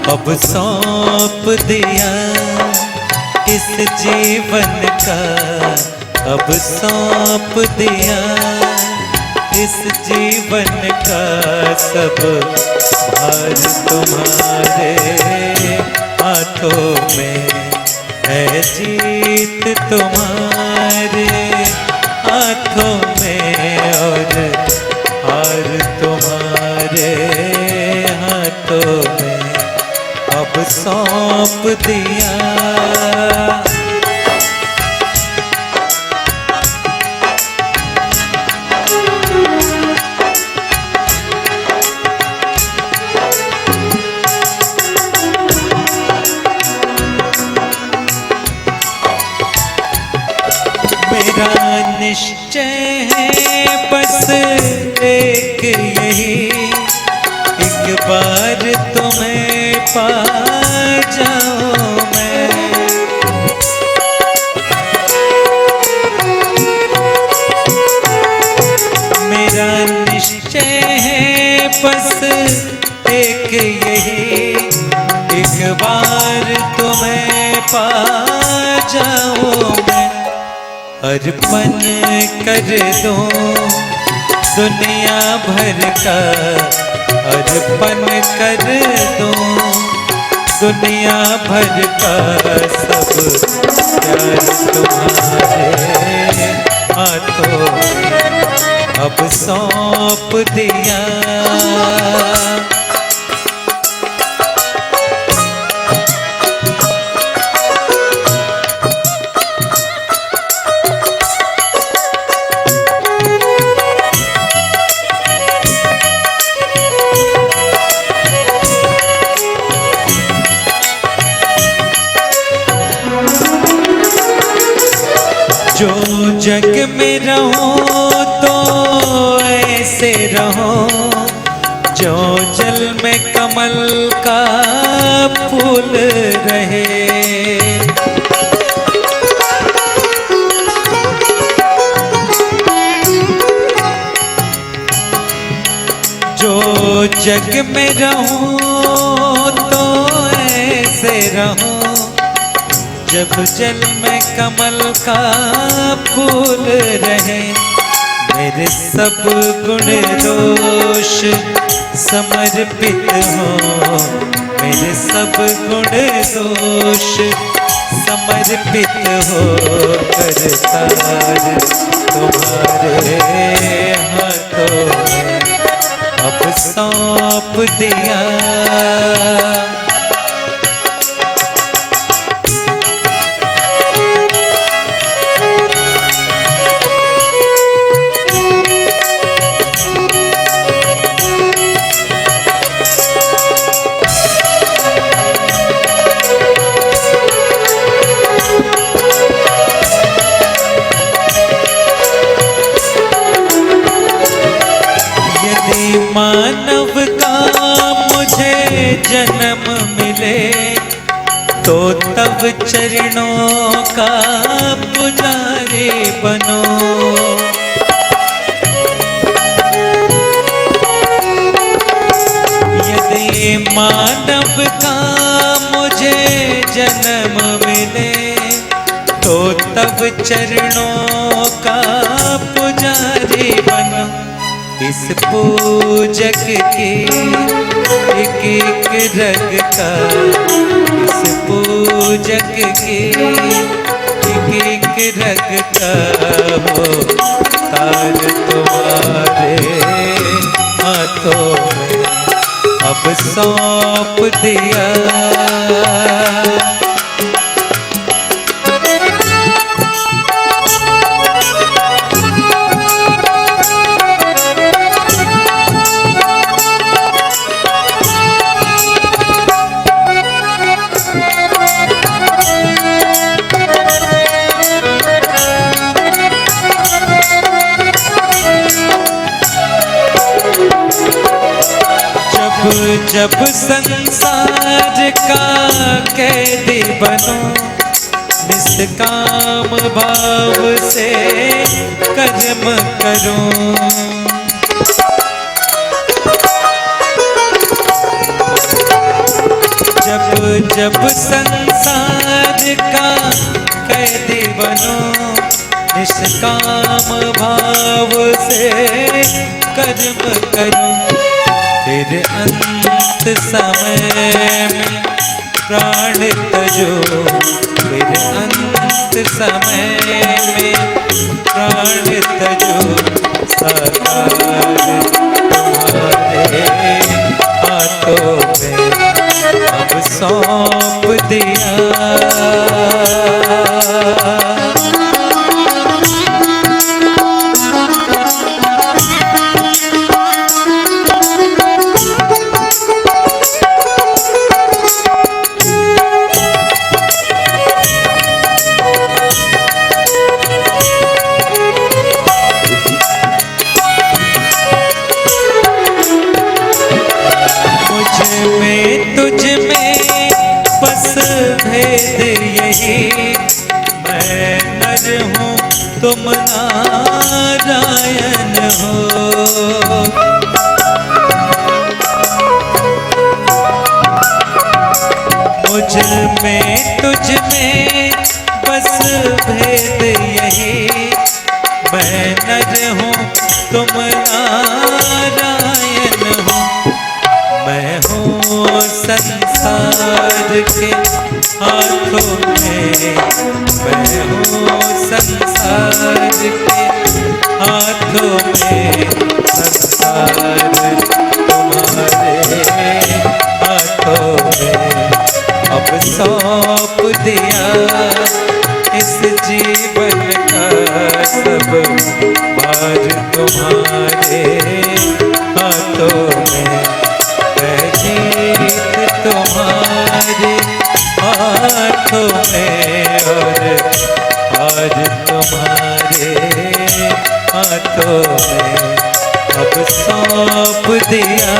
अब सौंप दिया इस जीवन का, अब सौंप दिया इस जीवन का सब भार तुम्हारे हाथों में है, जीत तुम्हारे हाथों में और हार तुम्हारे हाथों में, अब सौंप दिया। मेरा निश्चय है बस एक यही, एक बार तुम्हें पा जाऊं मैं। मेरा निश्चय है बस एक यही, एक बार तुम्हें पा जाऊं मैं। अर्पण कर दो दुनिया भर का, अर्पण कर दो दुनिया भर का सब प्यार तुम्हारे हाथों में, अब सौंप दिया। जो जग में रहो तो ऐसे रहो, जो जल में कमल का फूल रहे। जो जग में रहो तो ऐसे रहो, जब जल में कमल का फूल रहे। मेरे सब गुण दोष समर्पित हो, मेरे सब गुण दोष समर्पित हो, करतार तुम्हारे हाथों में, अब सौंप दिया। मानव का मुझे जन्म मिले तो तब चरणों का पुजारी बनो। यदि मानव का मुझे जन्म मिले तो तब चरणों का पुजारी बनो। इस पूजक के एक एक रग का, इस पूजक के एक एक रग का हो तार तुम्हारे हाथों में, अब सौंप दिया। जब संसार का कैदी बनो, निष्काम भाव से कर्म करो। जब संसार का कैदी बनो, निष्काम भाव से कर्म करो, फिर अंत समय में प्राण तजो, फिर अंत समय में प्राण तजो, साकार तुम्हारे हाथों में अब सौंप दिया। तुझ में बस भेद यही, मैं नर हूँ तुम नारायण हो। मुझ में तुझ में बस भेद यही, मैं नर हूँ तुम नारायण हो। मैं हूँ संसार के हाथों में, मैं हूँ संसार के हाथों में, संसार तुम्हारे हाथों में अब सौंप दिया। इस जीवन का सब भार तुम्हारे हाथों में, जीत तुम्हारे हाथों में, और आज तुम्हारे हाथों में अब सौंप दिया।